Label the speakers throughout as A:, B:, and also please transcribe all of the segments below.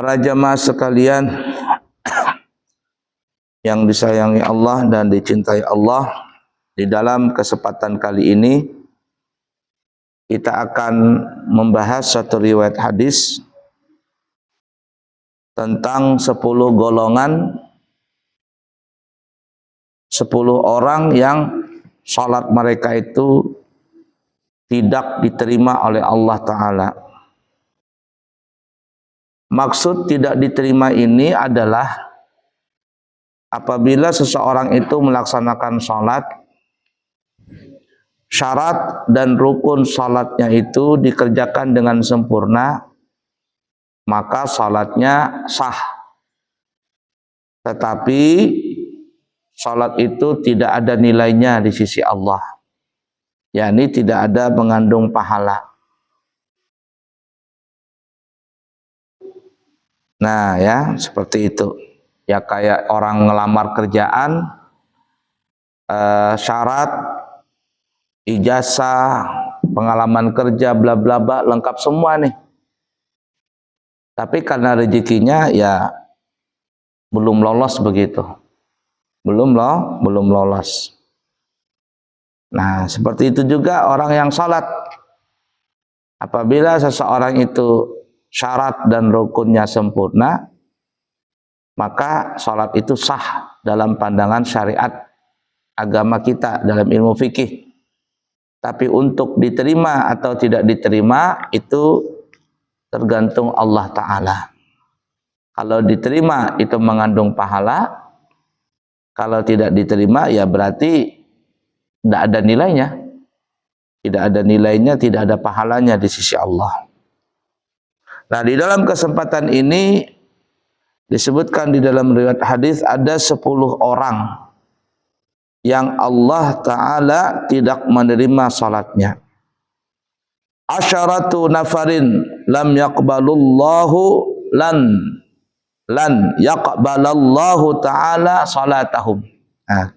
A: Para jamaah sekalian yang disayangi Allah dan dicintai Allah, di dalam kesempatan kali ini kita akan membahas satu riwayat hadis tentang 10 golongan, 10 orang yang salat mereka itu tidak diterima oleh Allah Ta'ala. Maksud tidak diterima ini adalah apabila seseorang itu melaksanakan salat, syarat dan rukun salatnya itu dikerjakan dengan sempurna, maka salatnya sah. Tetapi salat itu tidak ada nilainya di sisi Allah, yakni tidak ada mengandung pahala. Nah ya, seperti itu. Ya kayak orang ngelamar kerjaan, syarat, ijazah, pengalaman kerja, bla bla bla, lengkap semua nih. Tapi karena rezekinya ya belum lolos begitu. Belum lolos. Nah, seperti itu juga orang yang salat. Apabila seseorang itu syarat dan rukunnya sempurna, maka salat itu sah dalam pandangan syariat agama kita dalam ilmu fikih. Tapi untuk diterima atau tidak diterima itu tergantung Allah Ta'ala. Kalau diterima itu mengandung pahala, kalau tidak diterima ya berarti tidak ada nilainya. Tidak ada nilainya, tidak ada pahalanya di sisi Allah. Nah, di dalam kesempatan ini disebutkan di dalam riwayat hadis ada 10 orang yang Allah Ta'ala tidak menerima salatnya. Asyaratu nafarin lam yaqbalullahu lan yaqbalallahu Ta'ala salatahum. Nah,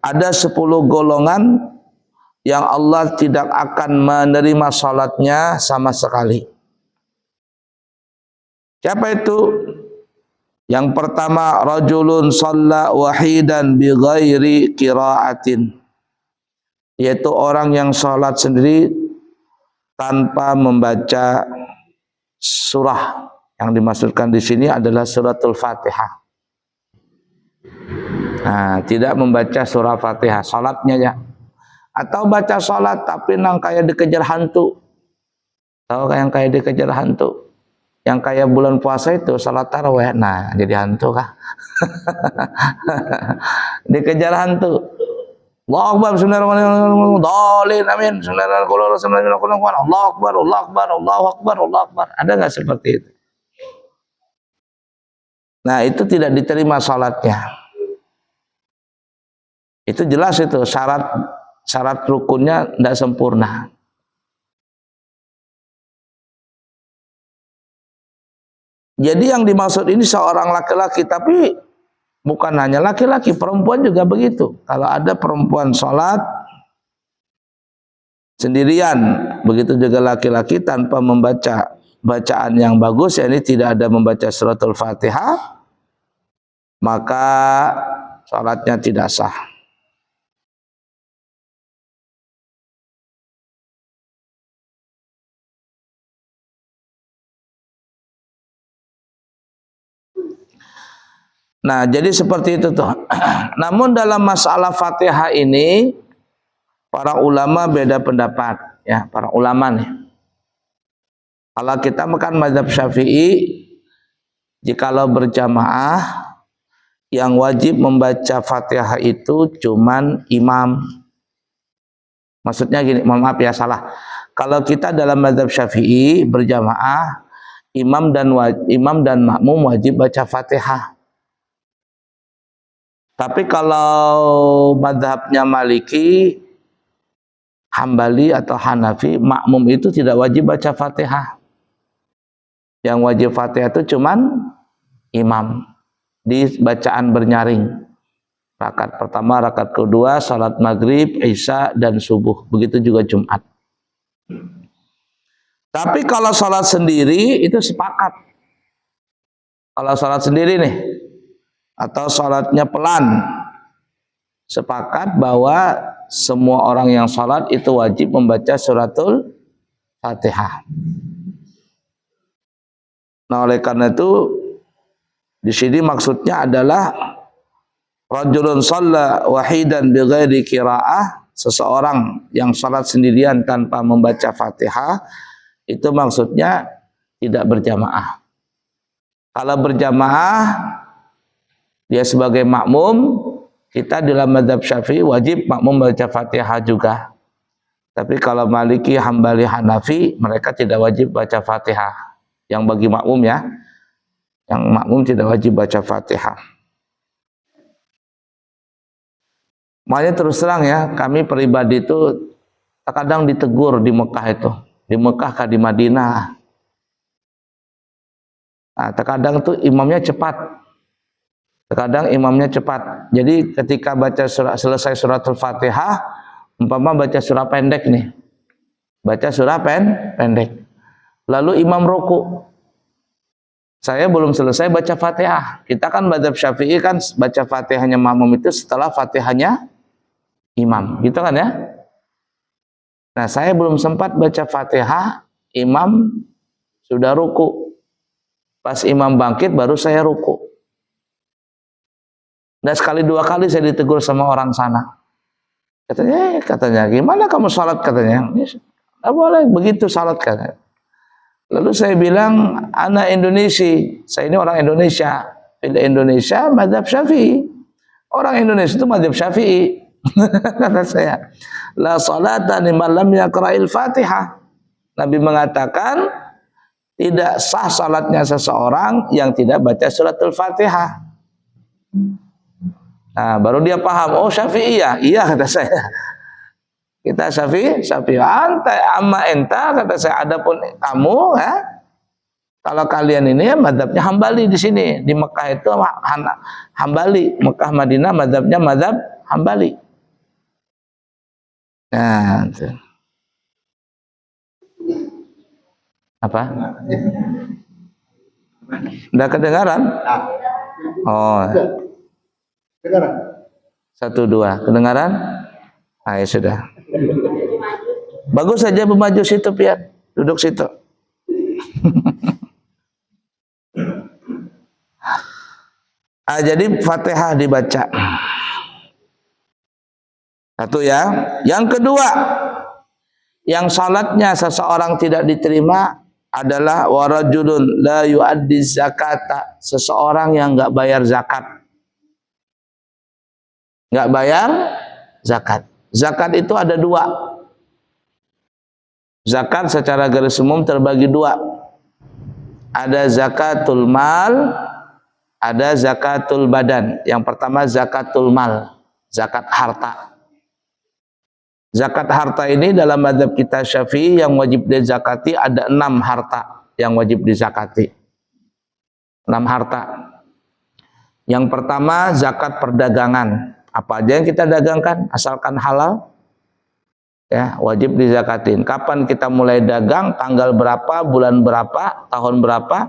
A: ada 10 golongan yang Allah tidak akan menerima salatnya sama sekali. Siapa itu? Yang pertama, rajulun shalla wahidan bi ghairi qiraatin, yaitu orang yang salat sendiri tanpa membaca surah. Yang dimaksudkan di sini adalah suratul Fatihah. Nah, tidak membaca surah Fatihah, salatnya ya. Atau baca salat tapi nang kayak dikejar hantu. Tahu yang kayak dikejar hantu? Yang kayak bulan puasa itu salat tarawih, nah jadi hantu kah? Dikejar hantu. Allahu Akbar, bismillahirrahmanirrahim, dhalin, amin, bismillahirrahmanirrahim, Allahu Akbar, Allahu Akbar, Allahu Akbar, Allahu Akbar. Ada nggak seperti itu? Nah, itu tidak diterima salatnya. Itu jelas itu syarat rukunnya tidak sempurna. Jadi yang dimaksud ini seorang laki-laki, tapi bukan hanya laki-laki, perempuan juga begitu. Kalau ada perempuan sholat sendirian, begitu juga laki-laki tanpa membaca bacaan yang bagus, yakni tidak ada membaca suratul Fatihah, maka sholatnya tidak sah. Nah, jadi seperti itu tuh. Namun dalam masalah Fatihah ini para ulama beda pendapat, ya, para ulama nih. Kalau kita makan mazhab Syafi'i, jikalau berjamaah yang wajib membaca Fatihah itu cuman imam. Maksudnya gini, mohon maaf ya salah. Kalau kita dalam mazhab Syafi'i berjamaah, imam dan makmum wajib baca Fatihah. Tapi kalau mazhabnya Maliki, Hambali atau Hanafi, makmum itu tidak wajib baca Fatihah. Yang wajib Fatihah itu cuman imam di bacaan bernyaring. Rakaat pertama, rakaat kedua, salat maghrib, isya dan subuh. Begitu juga Jumat. Tapi kalau salat sendiri itu sepakat. Kalau sholat sendiri nih, atau sholatnya pelan, sepakat bahwa semua orang yang sholat itu wajib membaca suratul Fatihah. Nah, oleh karena itu di sini maksudnya adalah rajulun shalla wahidan bighairi qiraah, seseorang yang sholat sendirian tanpa membaca Fatihah, itu maksudnya tidak berjamaah. Kalau berjamaah dia sebagai makmum, kita dalam mazhab Syafi'i wajib makmum baca Fatihah juga. Tapi kalau Maliki, Hambali, Hanafi, mereka tidak wajib baca Fatihah. Yang bagi makmum ya, yang makmum tidak wajib baca Fatihah. Makanya terus terang ya, kami pribadi itu terkadang ditegur di Mekah itu. Di Mekah kah di Madinah. Nah, terkadang tuh imamnya cepat. Terkadang imamnya cepat. Jadi ketika baca selesai suratul Fatihah, umpama baca surah pendek nih. Baca surah pendek. Lalu imam ruku. Saya belum selesai baca Fatihah. Kita kan mazhab Syafi'i kan baca Fatihahnya makmum itu setelah Fatihahnya imam. Gitu kan ya? Nah, saya belum sempat baca Fatihah, imam sudah ruku. Pas imam bangkit baru saya ruku. Dan sekali dua kali saya ditegur sama orang sana. Katanya, gimana kamu salat katanya? Tidak boleh begitu salat katanya. Lalu saya bilang, ana Indonesia, saya ini orang Indonesia. Di Indonesia mazhab Syafi'i. Orang Indonesia itu mazhab Syafi'i. Kata saya, la salata liman lam yaqra'il Fatihah. Nabi mengatakan tidak sah salatnya seseorang yang tidak baca suratul Fatihah. Nah, baru dia paham, oh Syafi'i ya? Iya, kata saya. Kita Syafi'i, antai amma enta, kata saya, adapun kamu ya, kalau kalian ini mazhabnya Hambali di sini, di Mekah itu Hambali, Mekah Madinah mazhabnya mazhab Hambali. Nah, itu. Apa? Udah kedengaran? Oh. Kedengaran? 1, 2. Kedengaran? Ya sudah. Bagus saja memaju situ, Pian. Duduk situ. Jadi Fatihah dibaca. Satu ya. Yang kedua, yang salatnya seseorang tidak diterima adalah warajulun la yu'addi zakata, seseorang yang enggak bayar zakat. Enggak bayar zakat. Zakat itu ada 2. Zakat secara garis umum terbagi 2. Ada zakatul mal, ada zakatul badan. Yang pertama zakatul mal, zakat harta. Zakat harta ini dalam mazhab kita Syafi'i yang wajib dizakati ada 6 harta yang wajib dizakati. 6 harta. Yang pertama zakat perdagangan. Apa aja yang kita dagangkan asalkan halal ya wajib dizakatin. Kapan kita mulai dagang, tanggal berapa, bulan berapa, tahun berapa,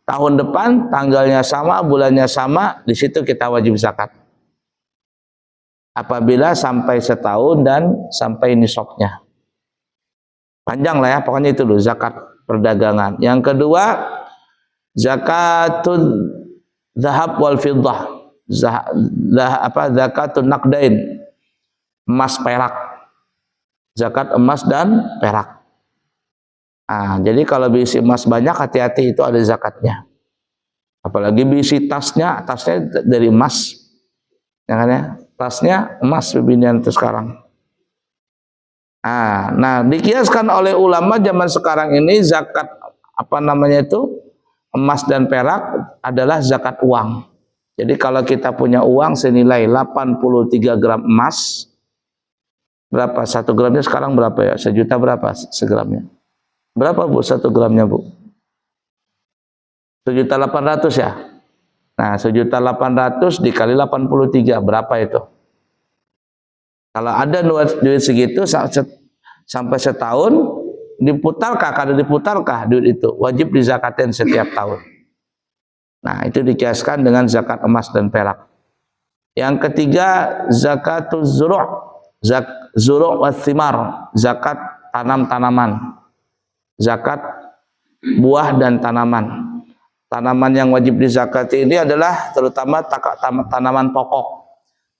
A: tahun depan tanggalnya sama, bulannya sama, di situ kita wajib zakat. Apabila sampai setahun dan sampai nisabnya. Panjang lah ya, pokoknya itu dulu zakat perdagangan. Yang kedua, zakatul zahab wal fiddah. Zakatun naqdain. Emas perak. Zakat emas dan perak. Nah, jadi kalau bisi emas banyak, hati-hati, itu ada zakatnya. Apalagi bisi tasnya dari emas. Ya kan ya? Tasnya emas pembinian itu sekarang. Nah, dikiaskan oleh ulama zaman sekarang ini zakat emas dan perak adalah zakat uang. Jadi kalau kita punya uang senilai 83 gram emas, berapa 1 gramnya sekarang berapa ya? 1 juta berapa segramnya? Berapa Bu 1 gramnya Bu? 1.800.000 ya? Nah, 1.800.000 dikali 83 berapa itu? Kalau ada duit segitu sampai setahun diputarkah? Kalau diputarkah duit itu wajib dizakatin setiap tahun. Nah, itu dikiaskan dengan zakat emas dan perak. Yang ketiga, zakatul zuru', zuru' wa thimar, zakat tanam-tanaman. Zakat buah dan tanaman. Tanaman yang wajib dizakati ini adalah terutama tanaman pokok.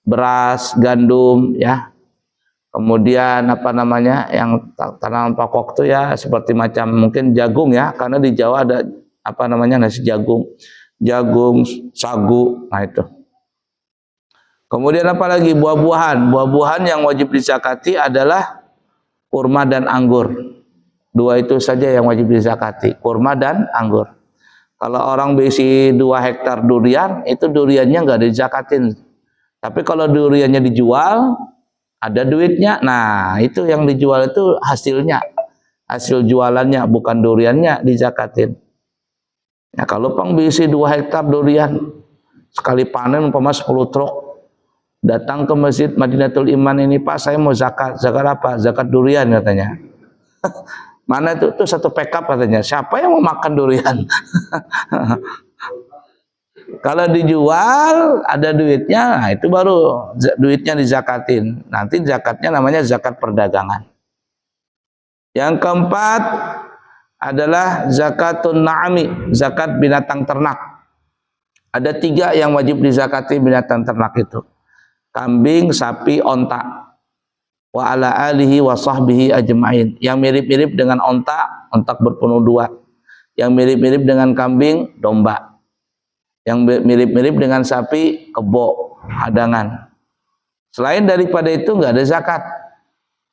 A: Beras, gandum, ya. Kemudian apa namanya? Yang tanaman pokok itu ya seperti macam mungkin jagung ya, karena di Jawa ada apa namanya? Nasi jagung. Jagung, sagu, nah itu. Kemudian apa lagi? Buah-buahan. Buah-buahan yang wajib dizakati adalah kurma dan anggur. Dua itu saja yang wajib dizakati, kurma dan anggur. Kalau orang berisi 2 hektar durian, itu duriannya nggak dizakatin. Tapi kalau duriannya dijual, ada duitnya. Nah, itu yang dijual itu hasilnya, hasil jualannya, bukan duriannya dizakatin. Nah, kalau pang berisi 2 hektar durian, sekali panen umpama 10 truk, datang ke Masjid Madinatul Iman ini, Pak, saya mau zakat. Zakat apa? Zakat durian katanya. Mana itu? Itu 1 pekap katanya. Siapa yang mau makan durian? Kalau dijual ada duitnya, nah itu baru duitnya dizakatin. Nanti zakatnya namanya zakat perdagangan. Yang keempat adalah zakatun na'ami, zakat binatang ternak. Ada 3 yang wajib dizakati binatang ternak itu. Kambing, sapi, onta. Wa ala alihi wa sahbihi ajma'in. Yang mirip-mirip dengan onta, onta berpenuh 2. Yang mirip-mirip dengan kambing, domba. Yang mirip-mirip dengan sapi, kebo, hadangan. Selain daripada itu nggak ada zakat.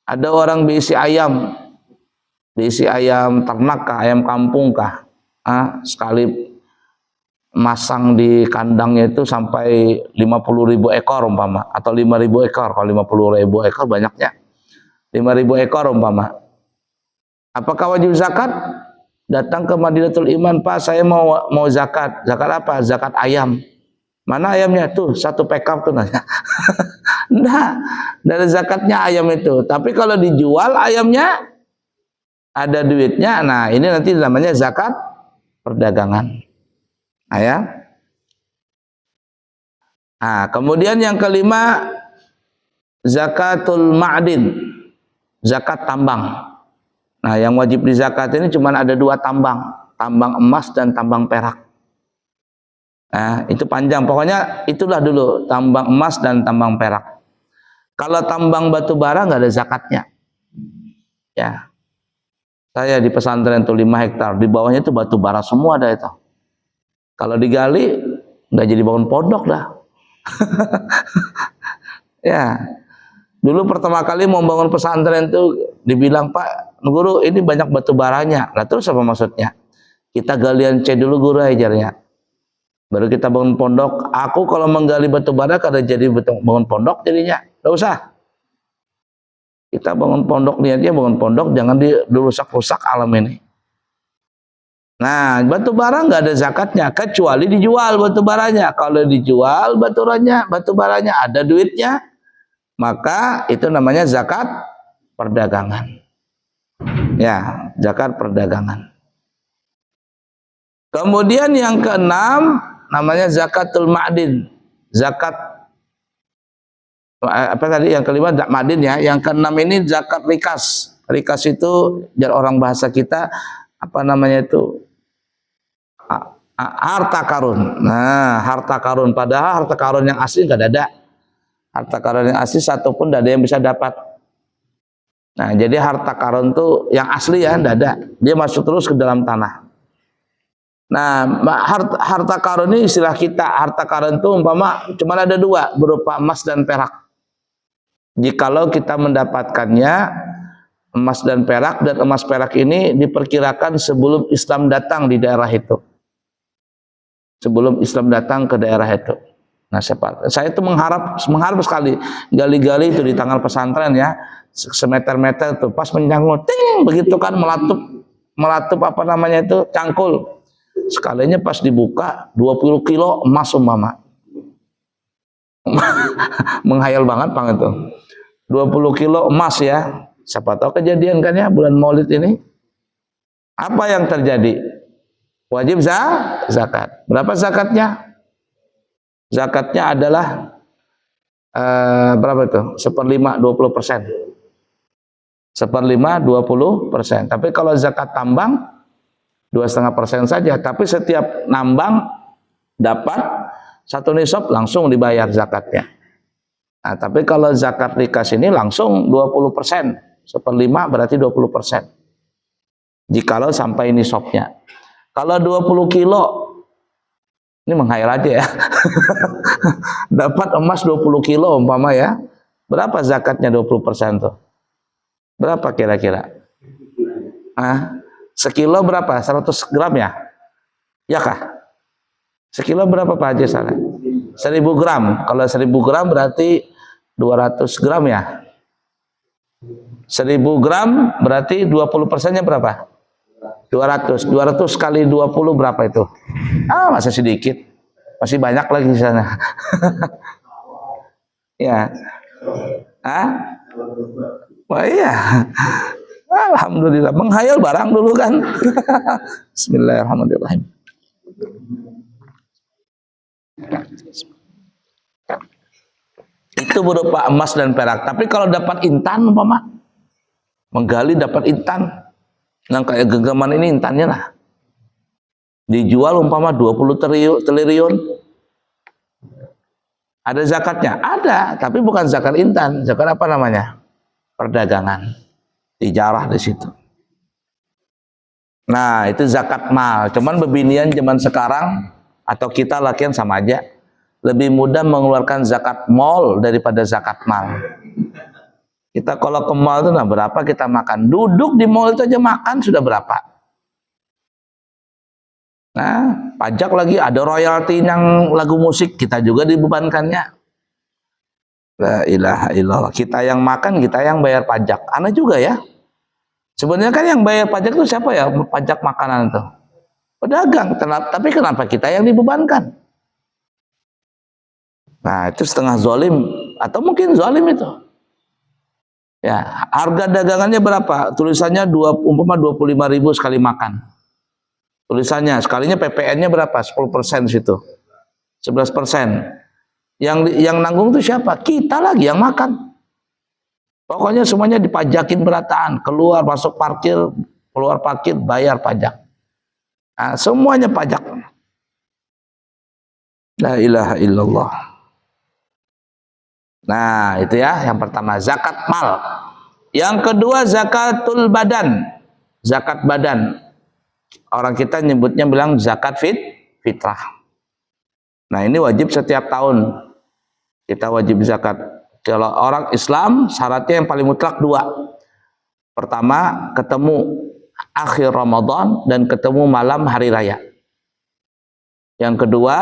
A: Ada orang berisi ayam ternak kah, ayam kampung kah, sekali masang di kandangnya itu sampai 50.000 ekor umpama, atau 5.000 ekor. Kalau 50.000 ekor banyaknya, 5.000 ekor umpama. Apakah wajib zakat? Datang ke Madinatul Iman, Pak, saya mau zakat. Zakat apa? Zakat ayam. Mana ayamnya? Tuh 1 pekap tuh nanya. Nah, dari zakatnya ayam itu. Tapi kalau dijual ayamnya ada duitnya. Nah, ini nanti namanya zakat perdagangan. Nah, ya. Nah, kemudian yang kelima, zakatul ma'din, zakat tambang. Nah, yang wajib dizakat ini cuma ada 2 tambang, tambang emas dan tambang perak. Nah, itu panjang. Pokoknya itulah dulu, tambang emas dan tambang perak. Kalau tambang batu bara nggak ada zakatnya. Ya. Saya di pesantren itu 5 hektar, di bawahnya itu batu bara semua ada itu. Kalau digali nggak jadi bangun pondok dah. Ya. Dulu pertama kali mau bangun pesantren itu dibilang, Pak Guru, ini banyak batu baranya. Nah, terus apa maksudnya? Kita galian C dulu guru ajarnya. Baru kita bangun pondok. Aku kalau menggali batu bara kada jadi bangun pondok jadinya. Enggak usah. Kita bangun pondok, niatnya bangun pondok, jangan dirusak-rusak alam ini. Nah, batu bara nggak ada zakatnya kecuali dijual batu baranya. Kalau dijual batu baranya ada duitnya, maka itu namanya zakat perdagangan. Ya, zakat perdagangan. Kemudian yang keenam namanya zakatul ma'din. Zakat apa tadi yang kelima ma'din ya. Yang keenam ini zakat rikas. Rikas itu jar orang bahasa kita apa namanya itu? Harta karun. Nah, harta karun, padahal harta karun yang asli enggak ada. Harta karun yang asli satu pun tidak ada yang bisa dapat. Nah, jadi harta karun itu yang asli ya, tidak ada. Dia masuk terus ke dalam tanah. Nah, harta karun ini istilah kita. Harta karun itu umpama cuma ada 2, berupa emas dan perak. Jikalau kita mendapatkannya emas dan perak, dan emas perak ini diperkirakan sebelum Islam datang di daerah itu. Sebelum Islam datang ke daerah itu. Nah, saya itu mengharap sekali gali-gali itu di tanggal pesantren ya, semeter-meter itu pas menyangkut, ting, begitu kan melatup apa namanya itu cangkul. Sekalinya pas dibuka 20 kilo emas umpama. Menghayal banget Bang itu. 20 kilo emas ya. Siapa tahu kejadian kan ya bulan Maulid ini. Apa yang terjadi? Wajib zakat. Berapa zakatnya? Zakatnya adalah berapa itu? 1/5 20%. 1/5 20%. Tapi kalau zakat tambang 2,5% saja. Tapi setiap nambang dapat 1 nisab langsung dibayar zakatnya. Nah, tapi kalau zakat rikas ini langsung 20%. 1/5 berarti 20%. Jikalau sampai nisabnya. Kalau 20 kilo, ini menghayal aja ya. Dapat emas 20 kilo umpama ya. Berapa zakatnya 20% tuh? Berapa kira-kira? Sekilo berapa? 100 gram ya? Ya kah? Sekilo berapa Pak Haji sana? 1000 gram. Kalau 1000 gram berarti 200 gram ya? 1000 gram berarti 20%-nya berapa? 200. 200 kali 20 berapa itu? Masih sedikit. Masih banyak lagi di sana. Ya. Wah iya. Alhamdulillah. Menghayal barang dulu kan. Bismillahirrahmanirrahim. Itu berupa emas dan perak. Tapi kalau dapat intan umpama, menggali dapat intan. Yang kayak genggaman ini intannya lah. Dijual umpama 20 triliun. Ada zakatnya? Ada, tapi bukan zakat intan. Zakat apa namanya? Perdagangan. Tijarah di situ. Nah, itu zakat mal. Cuman bebinian zaman sekarang atau kita lakian sama aja. Lebih mudah mengeluarkan zakat mal daripada zakat mal. Kita kalau ke mall itu berapa kita makan? Duduk di mall itu aja makan sudah berapa? Nah, pajak lagi ada royalti yang lagu musik kita juga dibebankannya. La ilaha illallah. Kita yang makan, kita yang bayar pajak. Aneh juga ya. Sebenarnya kan yang bayar pajak itu siapa ya? Pajak makanan itu. Pedagang. Tapi kenapa kita yang dibebankan? Nah, itu setengah zalim atau mungkin zalim itu. Ya, harga dagangannya berapa? Tulisannya umpama 25.000 sekali makan. Tulisannya, sekalinya PPN-nya berapa? 10% situ. 11%. Yang nanggung itu siapa? Kita lagi yang makan. Pokoknya semuanya dipajakin berataan. Keluar, masuk parkir, keluar parkir, bayar pajak. Nah, semuanya pajak. La ilaha illallah. Nah, itu ya, yang pertama zakat mal. Yang kedua zakatul badan. Zakat badan. Orang kita nyebutnya bilang zakat fitrah. Nah, ini wajib setiap tahun. Kita wajib zakat. Kalau orang Islam syaratnya yang paling mutlak 2. Pertama, ketemu akhir Ramadan dan ketemu malam hari raya. Yang kedua,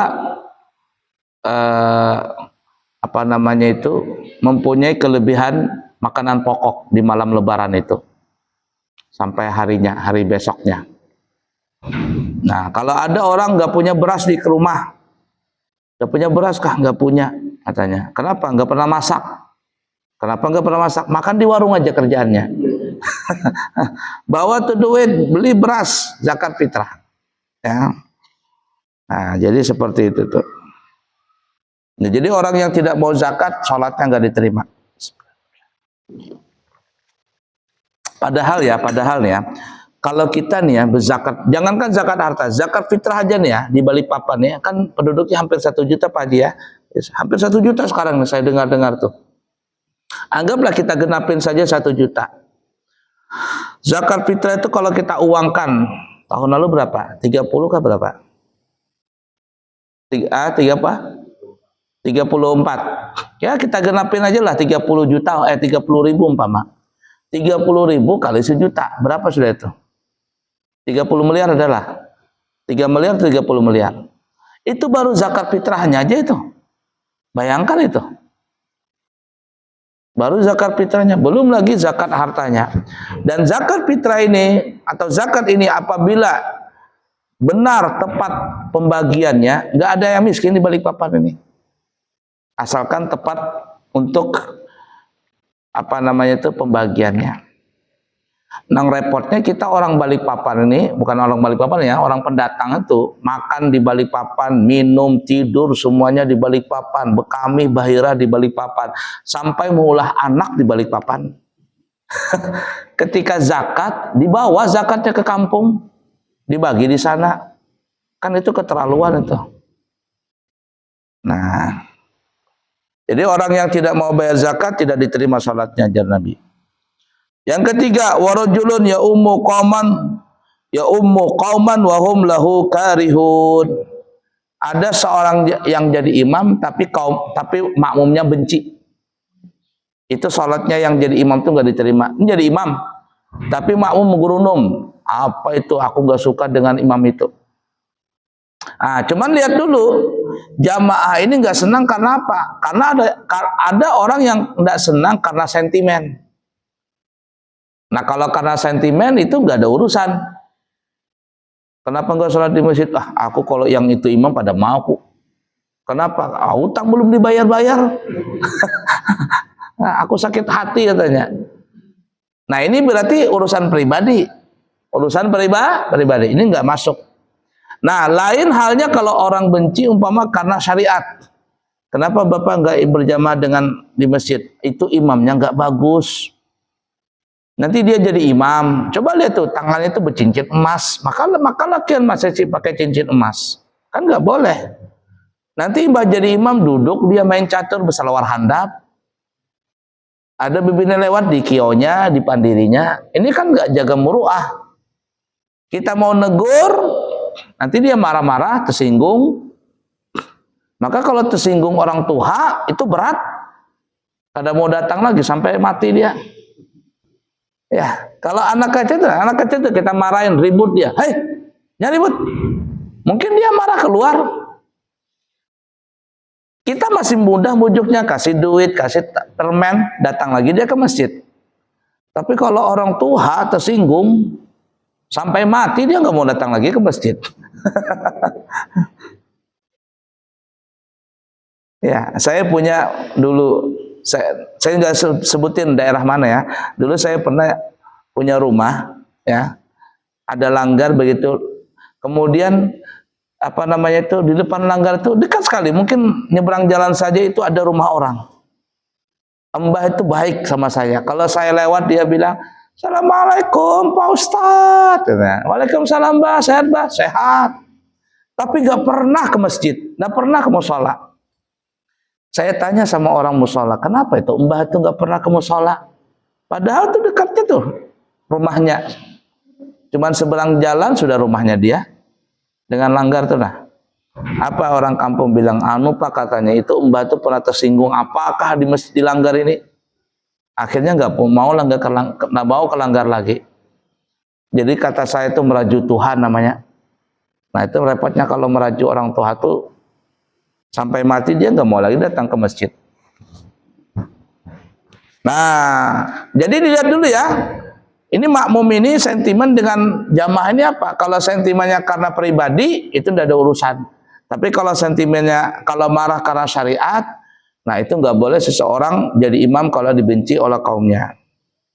A: mempunyai kelebihan makanan pokok di malam lebaran itu sampai harinya, hari besoknya. Nah, kalau ada orang nggak punya beras di rumah, nggak punya beras kah? Nggak punya, katanya. Kenapa? Nggak pernah masak. Kenapa nggak pernah masak? Makan di warung aja kerjaannya. Bawa tuh duit, beli beras, zakat fitrah. Ya. Nah, jadi seperti itu tuh. Nah, jadi orang yang tidak mau zakat, sholatnya nggak diterima. Padahal ya, kalau kita nih ya berzakat, jangankan zakat harta, zakat fitrah aja nih ya di Balikpapan ya, kan penduduknya hampir 1 juta Pak Haji ya, hampir 1 juta sekarang nih saya dengar tuh. Anggaplah kita genapin saja 1 juta. Zakat fitrah itu kalau kita uangkan tahun lalu berapa? 30 kah berapa? 34. Ya kita genapin aja lah 30 juta, 30 ribu umpama. 30 ribu kali 1 juta, berapa sudah itu? 30 miliar adalah 3 miliar, 30 miliar. Itu baru zakat fitrahnya aja itu. Bayangkan itu. Baru zakat fitrahnya, belum lagi zakat hartanya. Dan zakat fitrah ini atau zakat ini apabila benar tepat pembagiannya, nggak ada yang miskin di Balikpapan ini. Asalkan tepat untuk pembagiannya. Nang repotnya kita orang Balikpapan ini, bukan orang Balikpapan ya, orang pendatang itu makan di Balikpapan, minum, tidur semuanya di Balikpapan, bekami bahira di Balikpapan, sampai mengolah anak di Balikpapan. Ketika zakat, dibawa zakatnya ke kampung, dibagi di sana. Kan itu keterlaluan itu. Nah, jadi orang yang tidak mau bayar zakat tidak diterima salatnya, ajar Nabi. Yang ketiga, warajulun ya ummu qauman wa hum lahu karihun. Ada seorang yang jadi imam tapi makmumnya benci. Itu salatnya yang jadi imam itu nggak diterima. Ini jadi imam tapi makmum menggerunum. Apa itu? Aku nggak suka dengan imam itu. Cuman lihat dulu, jamaah ini nggak senang karena apa? Karena ada orang yang nggak senang karena sentimen. Nah kalau karena sentimen itu nggak ada urusan. Kenapa nggak sholat di masjid? Aku kalau yang itu imam pada mau. Kenapa? Utang belum dibayar-bayar. Aku sakit hati katanya. Nah ini berarti urusan pribadi. Urusan pribadi. Ini nggak masuk. Nah lain halnya kalau orang benci umpama karena syariat. Kenapa Bapak nggak berjamaah di masjid? Itu imamnya nggak bagus. Nanti dia jadi imam. Coba lihat tuh, tangannya itu bercincin emas. Maka lakian masih pakai cincin emas. Kan nggak boleh. Nanti mbak jadi imam duduk, dia main catur bersalawar handap. Ada bibirnya lewat di kionya, di pandirinya. Ini kan nggak jaga muruah. Kita mau negur, nanti dia marah-marah, tersinggung. Maka kalau tersinggung orang tua, itu berat. Kada mau datang lagi sampai mati dia. Ya, kalau anak kecil tuh kita marahin, ribut dia. Hei, jangan ribut. Mungkin dia marah keluar. Kita masih mudah bujuknya, kasih duit, kasih permen, datang lagi dia ke masjid. Tapi kalau orang tua tersinggung, sampai mati dia nggak mau datang lagi ke masjid. Ya, saya punya dulu, saya nggak sebutin daerah mana ya. Dulu saya pernah punya rumah, ya, ada langgar begitu. Kemudian apa namanya itu, di depan langgar itu dekat sekali, mungkin nyebrang jalan saja itu ada rumah orang. Mbah itu baik sama saya. Kalau saya lewat dia bilang, Assalamualaikum Pak Ustadz. Waalaikumsalam Mbah, sehat Mbah? Sehat. Tapi nggak pernah ke masjid, nggak pernah ke musola. Saya tanya sama orang musola, kenapa itu Mbah itu nggak pernah ke musola? Padahal itu dekatnya tuh rumahnya. Cuman seberang jalan sudah rumahnya dia. Dengan langgar tuh nah. Apa orang kampung bilang, Pak katanya itu Mbah itu pernah tersinggung apakah di masjid di langgar ini? Akhirnya nggak mau ke langgar lagi. Jadi kata saya itu meraju Tuhan namanya. Nah itu repotnya kalau meraju orang tua tuh sampai mati dia nggak mau lagi datang ke masjid. Nah, jadi dilihat dulu ya. Ini makmum ini sentimen dengan jamaah ini apa? Kalau sentimennya karena pribadi itu tidak ada urusan. Tapi kalau sentimennya kalau marah karena syariat, nah itu nggak boleh seseorang jadi imam kalau dibenci oleh kaumnya.